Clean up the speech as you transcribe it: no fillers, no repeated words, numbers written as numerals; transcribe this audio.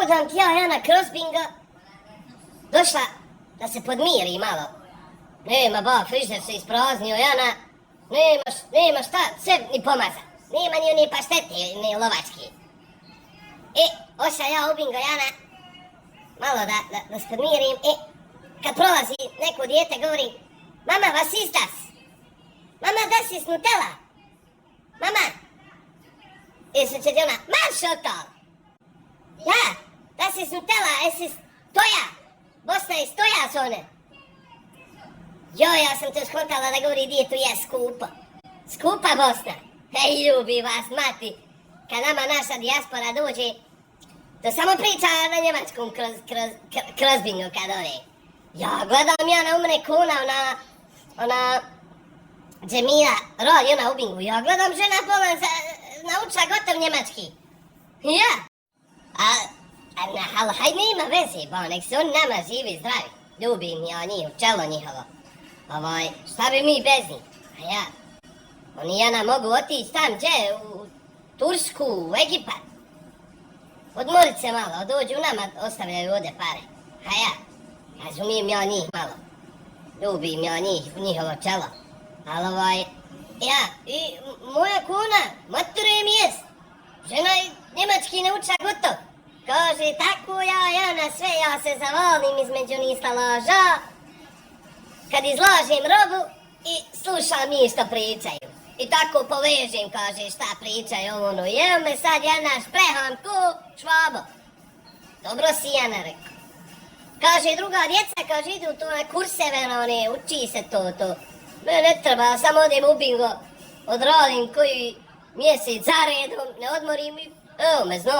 hodam ti ja, Jana, kroz binga, došla da se podmiri malo. Nema ba, frižder se ispraznio, Jana, nema šta, sve ni pomaza. Nema ni paštete, ni lovački. Oša ja u bingo, Jana, malo da se podmirim, kad prolazi neko dijete govori, mama, vas istas? Mama, da si s Nutella? Mama? Se će ona, marš od to! Ja, da si s Nutella, si stoja? Bosna je stoja s one. Ja sam to skontala da govori djetu, je skupo. Skupa Bosna. Ljubi vas, mati. Kad nama naša dijaspora dođe, to samo priča na njemačkom kroz bingo kad ode. Ja gledam ja na umre kuna, ona Džemila radi ona u bingu. Ja gledam žena bolan naučila gotov njemački. Ja. Ali hajde nema veze, ba, nek se oni nama živi zdravi. Ljubim ja njih, čelo njihovo. Šta bi mi bez njih? A ja. Oni Jana mogu otići tam gdje, u Tursku, u Egipat. Odmorit se malo, dođu nama, ostavljaju ovdje pare. A ja. Razumijem ja njih malo. Ljubim ja njih, njihovo čelo. Ali ja, i moja kuna, mature mi jest. Žena njemački ne uča gotov. Kaže, tako ja na sve, ja se zavolim između njih stalaža. Kad izlažem robu i slušam njih što pričaju. I tako povežem, kaže, šta pričaju ono. Evo me sad Jana špreham ko švabo. Dobro si Jana rekao. Kaže, druga djeca, kaže, idu tu na kurseve, uči se to. Ne treba, samo odem u bingo, odradim koji mjesec za redom, ne odmorim i evo me zna.